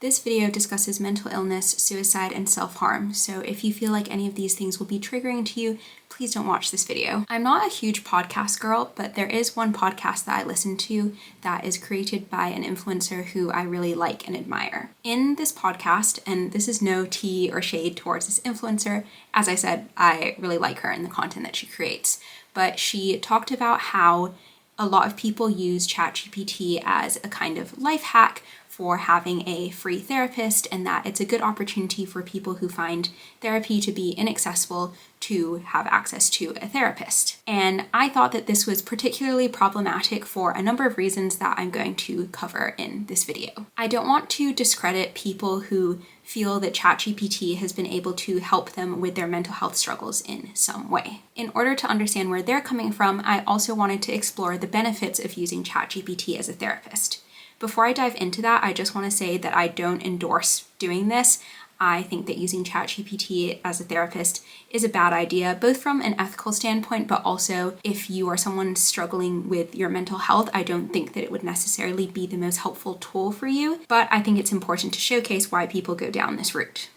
This video discusses mental illness, suicide, and self-harm, so if you feel like any of these things will be triggering to you, please don't watch this video. I'm not a huge podcast girl, but there is one podcast that I listen to that is created by an influencer who I really like and admire. In this podcast, and this is no tea or shade towards this influencer, as I said, I really like her and the content that she creates, but she talked about how a lot of people use ChatGPT as a kind of life hack for having a free therapist, and that it's a good opportunity for people who find therapy to be inaccessible to have access to a therapist. And I thought that this was particularly problematic for a number of reasons that I'm going to cover in this video. I don't want to discredit people who feel that ChatGPT has been able to help them with their mental health struggles in some way. In order to understand where they're coming from, I also wanted to explore the benefits of using ChatGPT as a therapist. Before I dive into that, I just want to say that I don't endorse doing this. I think that using ChatGPT as a therapist is a bad idea, both from an ethical standpoint, but also if you are someone struggling with your mental health, I don't think that it would necessarily be the most helpful tool for you, but I think it's important to showcase why people go down this route.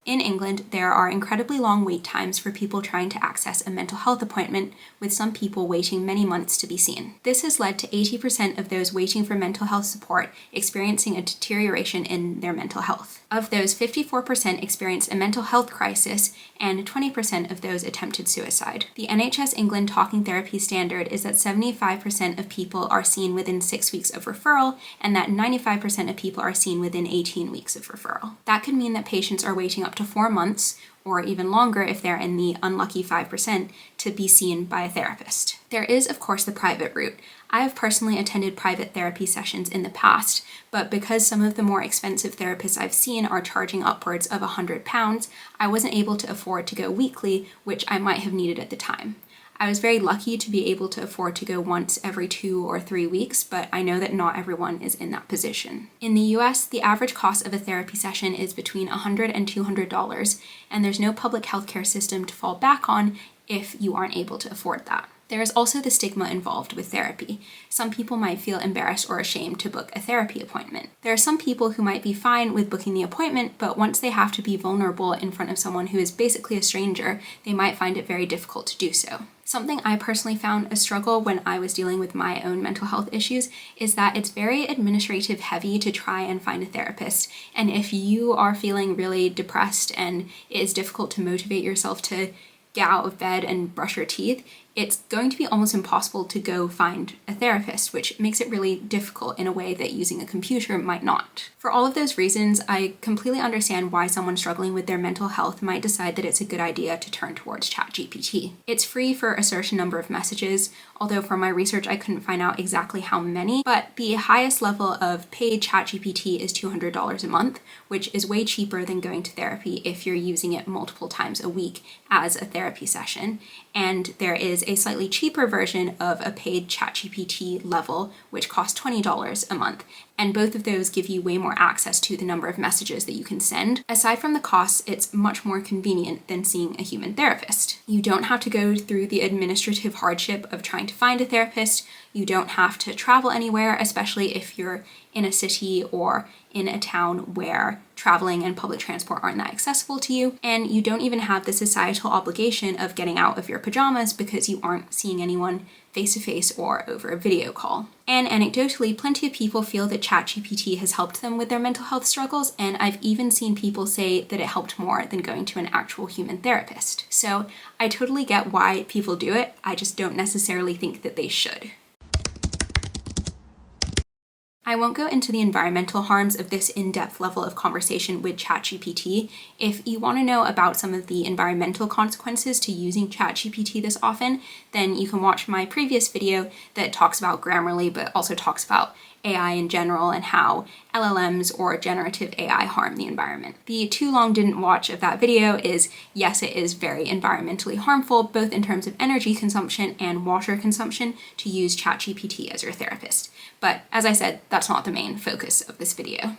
In England, there are incredibly long wait times for people trying to access a mental health appointment, with some people waiting many months to be seen. This has led to 80% of those waiting for mental health support experiencing a deterioration in their mental health. Of those, 54% experienced a mental health crisis, and 20% of those attempted suicide. The NHS England talking therapy standard is that 75% of people are seen within 6 weeks of referral, and that 95% of people are seen within 18 weeks of referral. That could mean that patients are waiting up to 4 months, or even longer if they're in the unlucky 5%, to be seen by a therapist. There is, of course, the private route. I have personally attended private therapy sessions in the past, but because some of the more expensive therapists I've seen are charging upwards of £100, I wasn't able to afford to go weekly, which I might have needed at the time. I was very lucky to be able to afford to go once every 2 or 3 weeks, but I know that not everyone is in that position. In the US, the average cost of a therapy session is between $100 and $200, and there's no public healthcare system to fall back on if you aren't able to afford that. There is also the stigma involved with therapy. Some people might feel embarrassed or ashamed to book a therapy appointment. There are some people who might be fine with booking the appointment, but once they have to be vulnerable in front of someone who is basically a stranger, they might find it very difficult to do so. Something I personally found a struggle when I was dealing with my own mental health issues is that it's very administrative heavy to try and find a therapist. And if you are feeling really depressed and it is difficult to motivate yourself to get out of bed and brush your teeth, it's going to be almost impossible to go find a therapist, which makes it really difficult in a way that using a computer might not. For all of those reasons, I completely understand why someone struggling with their mental health might decide that it's a good idea to turn towards ChatGPT. It's free for a certain number of messages, although from my research I couldn't find out exactly how many, but the highest level of paid ChatGPT is $200 a month, which is way cheaper than going to therapy if you're using it multiple times a week as a therapy session. And there is a slightly cheaper version of a paid ChatGPT level, which costs $20 a month. And both of those give you way more access to the number of messages that you can send. Aside from the costs, it's much more convenient than seeing a human therapist. You don't have to go through the administrative hardship of trying to find a therapist. You don't have to travel anywhere, especially if you're in a city or in a town where traveling and public transport aren't that accessible to you. And you don't even have the societal obligation of getting out of your pajamas because you aren't seeing anyone face-to-face or over a video call. And anecdotally, plenty of people feel that ChatGPT has helped them with their mental health struggles, and I've even seen people say that it helped more than going to an actual human therapist. So I totally get why people do it, I just don't necessarily think that they should. I won't go into the environmental harms of this in-depth level of conversation with ChatGPT. If you want to know about some of the environmental consequences to using ChatGPT this often, then you can watch my previous video that talks about Grammarly, but also talks about AI in general and how LLMs or generative AI harm the environment. The too long didn't watch of that video is, yes, it is very environmentally harmful, both in terms of energy consumption and water consumption, to use ChatGPT as your therapist. But as I said, that's not the main focus of this video.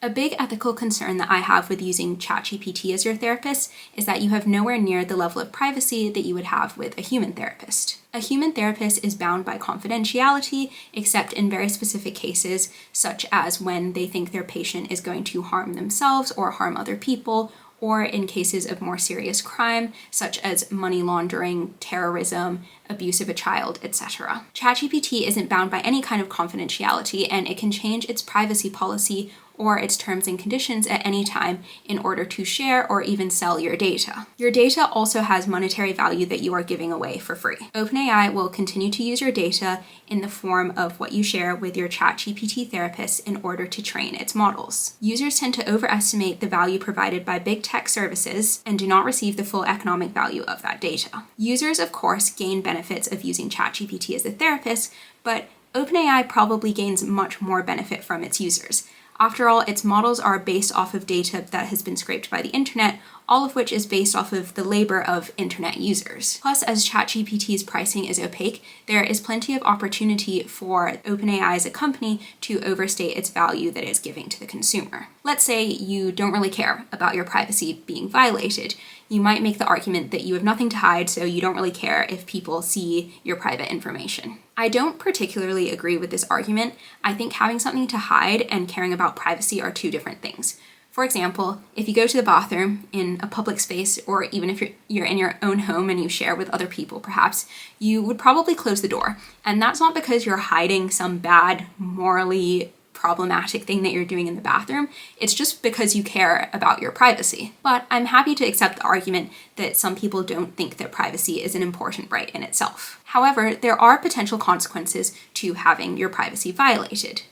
A big ethical concern that I have with using ChatGPT as your therapist is that you have nowhere near the level of privacy that you would have with a human therapist. A human therapist is bound by confidentiality, except in very specific cases, such as when they think their patient is going to harm themselves or harm other people, or in cases of more serious crime, such as money laundering, terrorism, abuse of a child, etc. ChatGPT isn't bound by any kind of confidentiality, and it can change its privacy policy or its terms and conditions at any time in order to share or even sell your data. Your data also has monetary value that you are giving away for free. OpenAI will continue to use your data in the form of what you share with your ChatGPT therapist in order to train its models. Users tend to overestimate the value provided by big tech services and do not receive the full economic value of that data. Users, of course, gain benefits of using ChatGPT as a therapist, but OpenAI probably gains much more benefit from its users. After all, its models are based off of data that has been scraped by the internet, all of which is based off of the labor of internet users. Plus, as ChatGPT's pricing is opaque, there is plenty of opportunity for OpenAI as a company to overstate its value that it's giving to the consumer. Let's say you don't really care about your privacy being violated. You might make the argument that you have nothing to hide, so you don't really care if people see your private information. I don't particularly agree with this argument. I think having something to hide and caring about privacy are two different things. For example, if you go to the bathroom in a public space, or even if you're in your own home and you share with other people perhaps, you would probably close the door. And that's not because you're hiding some bad, morally problematic thing that you're doing in the bathroom. It's just because you care about your privacy. But I'm happy to accept the argument that some people don't think that privacy is an important right in itself. However, there are potential consequences to having your privacy violated.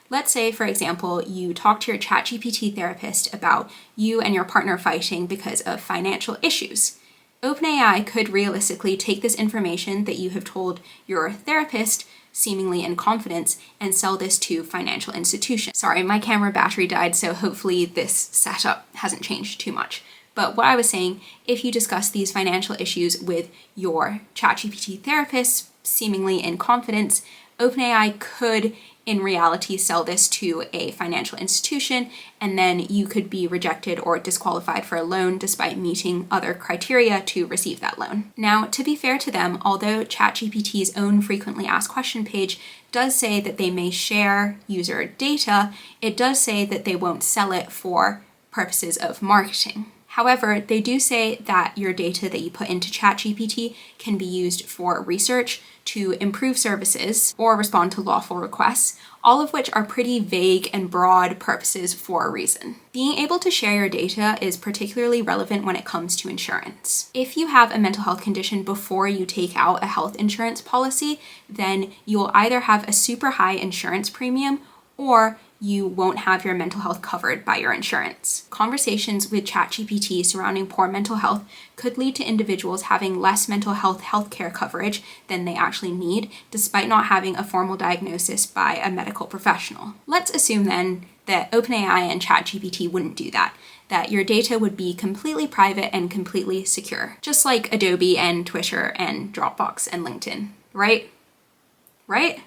Let's say, for example, you talk to your ChatGPT therapist about you and your partner fighting because of financial issues. OpenAI could realistically take this information that you have told your therapist seemingly in confidence and sell this to financial institutions. Sorry, my camera battery died, so hopefully this setup hasn't changed too much. But what I was saying, if you discuss these financial issues with your ChatGPT therapist, seemingly in confidence, OpenAI could in reality sell this to a financial institution, and then you could be rejected or disqualified for a loan despite meeting other criteria to receive that loan. Now, to be fair to them, although ChatGPT's own frequently asked question page does say that they may share user data, it does say that they won't sell it for purposes of marketing. However, they do say that your data that you put into ChatGPT can be used for research, to improve services, or respond to lawful requests, all of which are pretty vague and broad purposes for a reason. Being able to share your data is particularly relevant when it comes to insurance. If you have a mental health condition before you take out a health insurance policy, then you will either have a super high insurance premium or you won't have your mental health covered by your insurance. Conversations with ChatGPT surrounding poor mental health could lead to individuals having less mental health healthcare coverage than they actually need, despite not having a formal diagnosis by a medical professional. Let's assume then that OpenAI and ChatGPT wouldn't do that your data would be completely private and completely secure, just like Adobe and Twitter and Dropbox and LinkedIn, right? Right?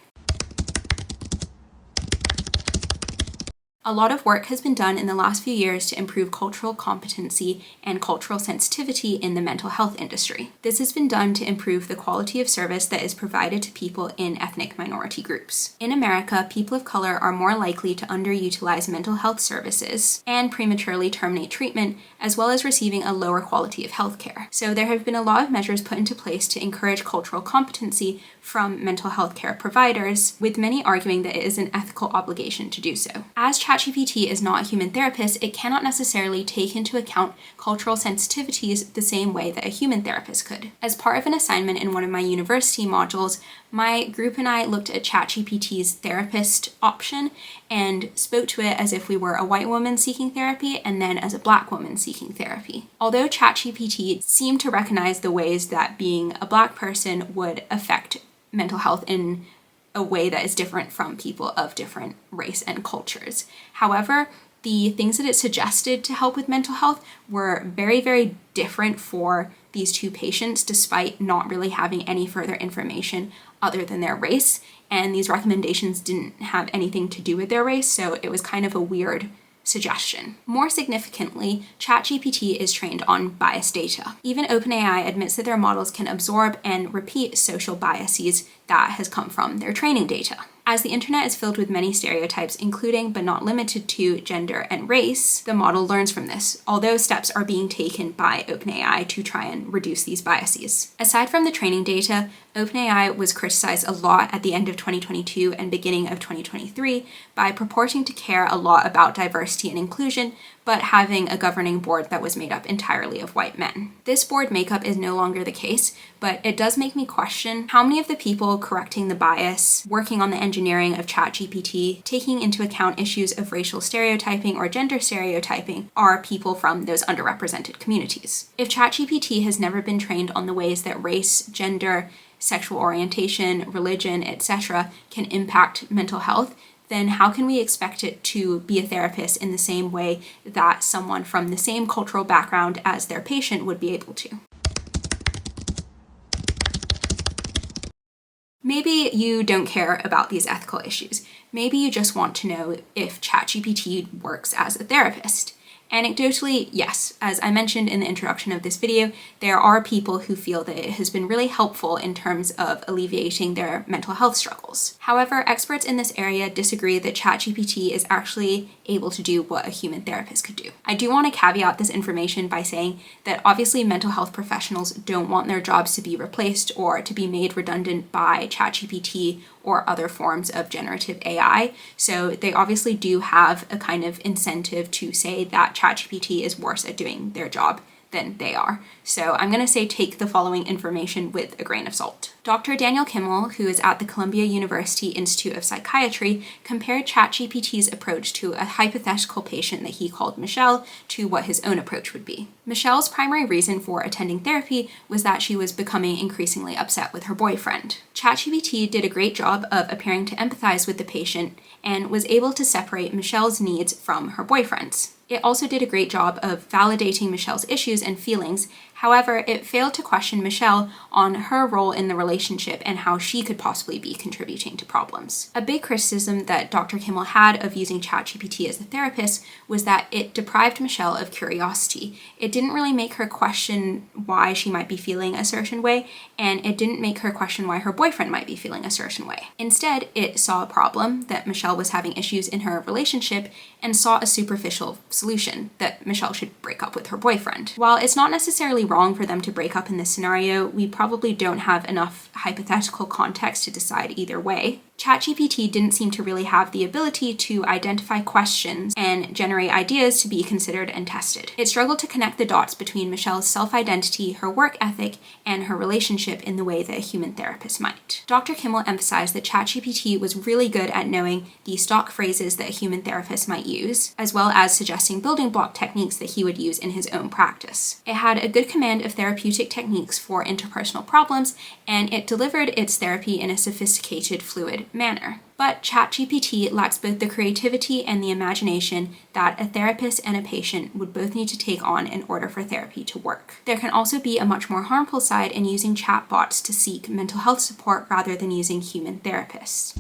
A lot of work has been done in the last few years to improve cultural competency and cultural sensitivity in the mental health industry. This has been done to improve the quality of service that is provided to people in ethnic minority groups. In America, people of color are more likely to underutilize mental health services and prematurely terminate treatment, as well as receiving a lower quality of healthcare. So there have been a lot of measures put into place to encourage cultural competency from mental health care providers, with many arguing that it is an ethical obligation to do so. As ChatGPT is not a human therapist, it cannot necessarily take into account cultural sensitivities the same way that a human therapist could. As part of an assignment in one of my university modules, my group and I looked at ChatGPT's therapist option and spoke to it as if we were a white woman seeking therapy and then as a black woman seeking therapy. Although ChatGPT seemed to recognize the ways that being a black person would affect mental health in a way that is different from people of different race and cultures. However, the things that it suggested to help with mental health were very, very different for these two patients, despite not really having any further information other than their race. And these recommendations didn't have anything to do with their race, so it was kind of a weird suggestion. More significantly, ChatGPT is trained on biased data. Even OpenAI admits that their models can absorb and repeat social biases that has come from their training data. As the internet is filled with many stereotypes, including but not limited to gender and race, the model learns from this, although steps are being taken by OpenAI to try and reduce these biases. Aside from the training data, OpenAI was criticized a lot at the end of 2022 and beginning of 2023 by purporting to care a lot about diversity and inclusion, but having a governing board that was made up entirely of white men. This board makeup is no longer the case, but it does make me question how many of the people correcting the bias, working on the engineering of ChatGPT, taking into account issues of racial stereotyping or gender stereotyping, are people from those underrepresented communities. If ChatGPT has never been trained on the ways that race, gender, sexual orientation, religion, etc. can impact mental health, then how can we expect it to be a therapist in the same way that someone from the same cultural background as their patient would be able to? Maybe you don't care about these ethical issues. Maybe you just want to know if ChatGPT works as a therapist. Anecdotally, yes, as I mentioned in the introduction of this video, there are people who feel that it has been really helpful in terms of alleviating their mental health struggles. However, experts in this area disagree that ChatGPT is actually able to do what a human therapist could do. I do want to caveat this information by saying that obviously mental health professionals don't want their jobs to be replaced or to be made redundant by ChatGPT or other forms of generative AI. So they obviously do have a kind of incentive to say that ChatGPT is worse at doing their job than they are. So I'm going to say take the following information with a grain of salt. Dr. Daniel Kimmel, who is at the Columbia University Institute of Psychiatry, compared ChatGPT's approach to a hypothetical patient that he called Michelle to what his own approach would be. Michelle's primary reason for attending therapy was that she was becoming increasingly upset with her boyfriend. ChatGPT did a great job of appearing to empathize with the patient and was able to separate Michelle's needs from her boyfriend's. It also did a great job of validating Michelle's issues and feelings. However, it failed to question Michelle on her role in the relationship and how she could possibly be contributing to problems. A big criticism that Dr. Kimmel had of using ChatGPT as a therapist was that it deprived Michelle of curiosity. It didn't really make her question why she might be feeling a certain way, and it didn't make her question why her boyfriend might be feeling a certain way. Instead, it saw a problem, that Michelle was having issues in her relationship, and saw a superficial solution, that Michelle should break up with her boyfriend. While it's not necessarily wrong for them to break up in this scenario, we probably don't have enough hypothetical context to decide either way. ChatGPT didn't seem to really have the ability to identify questions and generate ideas to be considered and tested. It struggled to connect the dots between Michelle's self-identity, her work ethic, and her relationship in the way that a human therapist might. Dr. Kimmel emphasized that ChatGPT was really good at knowing the stock phrases that a human therapist might use, as well as suggesting building block techniques that he would use in his own practice. It had a good command of therapeutic techniques for interpersonal problems, and it delivered its therapy in a sophisticated, fluid manner. But ChatGPT lacks both the creativity and the imagination that a therapist and a patient would both need to take on in order for therapy to work. There can also be a much more harmful side in using chatbots to seek mental health support rather than using human therapists.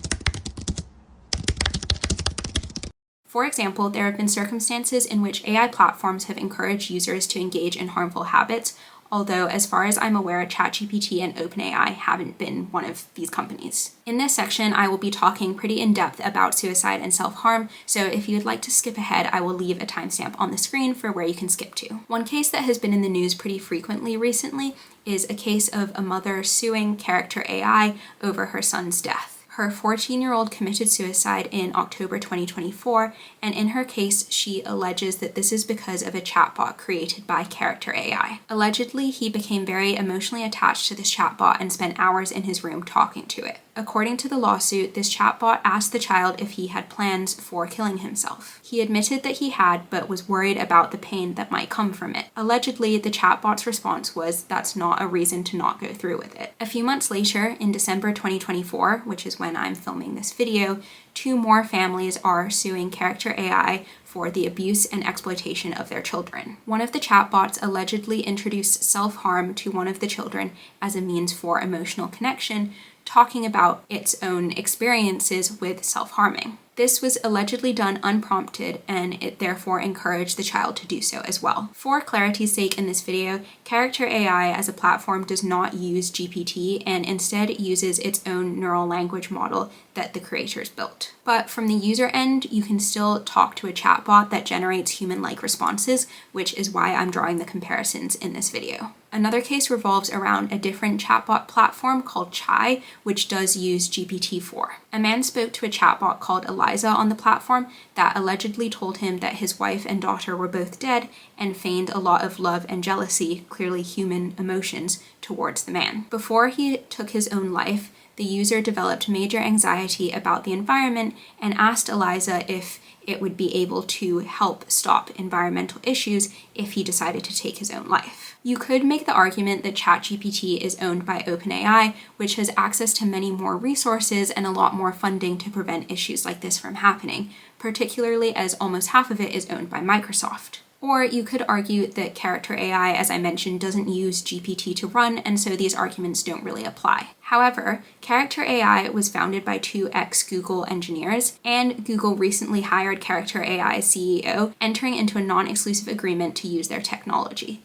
For example, there have been circumstances in which AI platforms have encouraged users to engage in harmful habits, although as far as I'm aware, ChatGPT and OpenAI haven't been one of these companies. In this section, I will be talking pretty in depth about suicide and self-harm, so if you'd like to skip ahead, I will leave a timestamp on the screen for where you can skip to. One case that has been in the news pretty frequently recently is a case of a mother suing character AI over her son's death. Her 14-year-old committed suicide in October 2024, and in her case, she alleges that this is because of a chatbot created by character AI. Allegedly, he became very emotionally attached to this chatbot and spent hours in his room talking to it. According to the lawsuit, this chatbot asked the child if he had plans for killing himself. He admitted that he had, but was worried about the pain that might come from it. Allegedly, the chatbot's response was, "That's not a reason to not go through with it." A few months later, in December 2024, which is when I'm filming this video, 2 more families are suing character AI for the abuse and exploitation of their children. One of the chatbots allegedly introduced self-harm to one of the children as a means for emotional connection talking about its own experiences with self-harming. This was allegedly done unprompted, and it therefore encouraged the child to do so as well. For clarity's sake in this video, Character AI as a platform does not use GPT and instead uses its own neural language model that the creators built. But from the user end, you can still talk to a chatbot that generates human-like responses, which is why I'm drawing the comparisons in this video. Another case revolves around a different chatbot platform called Chai, which does use GPT-4. A man spoke to a chatbot called Eliza on the platform that allegedly told him that his wife and daughter were both dead and feigned a lot of love and jealousy, clearly human emotions, towards the man. Before he took his own life, the user developed major anxiety about the environment and asked Eliza if it would be able to help stop environmental issues if he decided to take his own life. You could make the argument that ChatGPT is owned by OpenAI, which has access to many more resources and a lot more funding to prevent issues like this from happening, particularly as almost half of it is owned by Microsoft. Or you could argue that Character AI, as I mentioned, doesn't use GPT to run, and so these arguments don't really apply. However, Character AI was founded by two ex-Google engineers, and Google recently hired Character AI's CEO, entering into a non-exclusive agreement to use their technology.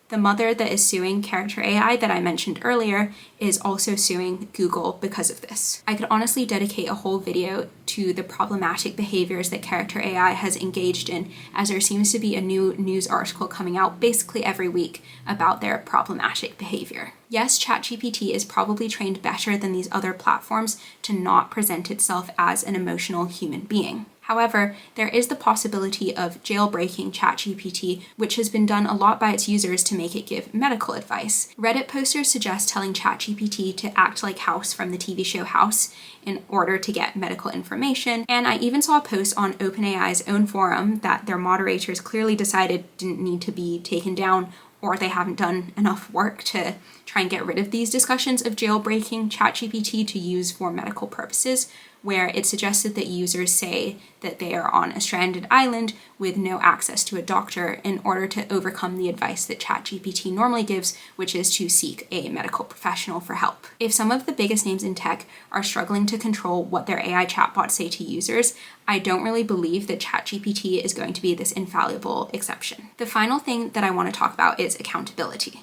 The mother that is suing Character AI that I mentioned earlier is also suing Google because of this. I could honestly dedicate a whole video to the problematic behaviors that Character AI has engaged in, as there seems to be a new news article coming out basically every week about their problematic behavior. Yes, ChatGPT is probably trained better than these other platforms to not present itself as an emotional human being. However, there is the possibility of jailbreaking ChatGPT, which has been done a lot by its users to make it give medical advice. Reddit posters suggest telling ChatGPT to act like House from the TV show House in order to get medical information, and I even saw a post on OpenAI's own forum that their moderators clearly decided didn't need to be taken down, or they haven't done enough work to try and get rid of these discussions of jailbreaking ChatGPT to use for medical purposes, where it suggested that users say that they are on a stranded island with no access to a doctor in order to overcome the advice that ChatGPT normally gives, which is to seek a medical professional for help. If some of the biggest names in tech are struggling to control what their AI chatbots say to users, I don't really believe that ChatGPT is going to be this infallible exception. The final thing that I want to talk about is accountability.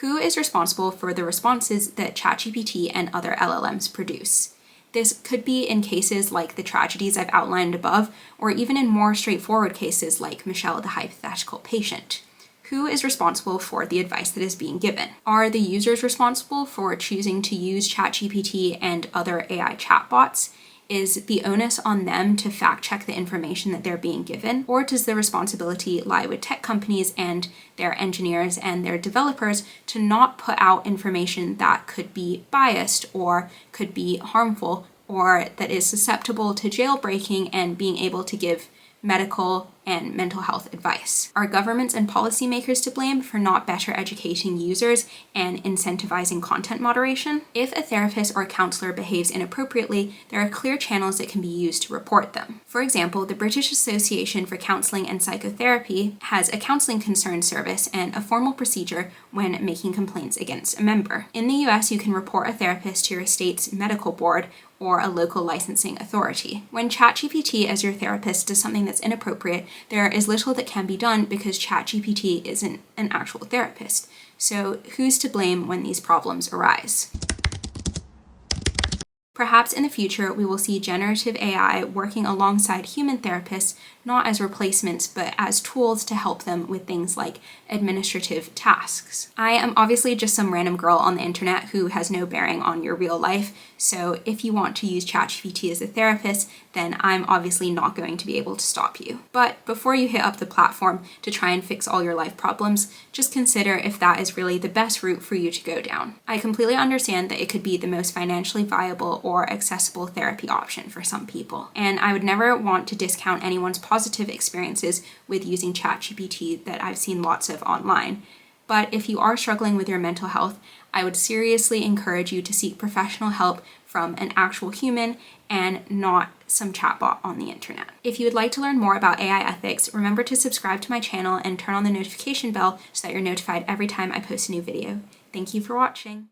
Who is responsible for the responses that ChatGPT and other LLMs produce? This could be in cases like the tragedies I've outlined above, or even in more straightforward cases like Michelle, the hypothetical patient. Who is responsible for the advice that is being given? Are the users responsible for choosing to use ChatGPT and other AI chatbots? Is the onus on them to fact check the information that they're being given? Or does the responsibility lie with tech companies and their engineers and their developers to not put out information that could be biased or could be harmful or that is susceptible to jailbreaking and being able to give medical and mental health advice? Are governments and policymakers to blame for not better educating users and incentivizing content moderation? If a therapist or a counselor behaves inappropriately, there are clear channels that can be used to report them. For example, the British Association for Counselling and Psychotherapy has a counselling concern service and a formal procedure when making complaints against a member. In the US, you can report a therapist to your state's medical board or a local licensing authority. When ChatGPT as your therapist does something that's inappropriate, there is little that can be done because ChatGPT isn't an actual therapist. So who's to blame when these problems arise? Perhaps in the future, we will see generative AI working alongside human therapists, not as replacements, but as tools to help them with things like administrative tasks. I am obviously just some random girl on the internet who has no bearing on your real life, so if you want to use ChatGPT as a therapist, then I'm obviously not going to be able to stop you. But before you hit up the platform to try and fix all your life problems, just consider if that is really the best route for you to go down. I completely understand that it could be the most financially viable or accessible therapy option for some people, and I would never want to discount anyone's positive experiences with using ChatGPT that I've seen lots of online. But if you are struggling with your mental health, I would seriously encourage you to seek professional help from an actual human and not some chatbot on the internet. If you would like to learn more about AI ethics, remember to subscribe to my channel and turn on the notification bell so that you're notified every time I post a new video. Thank you for watching.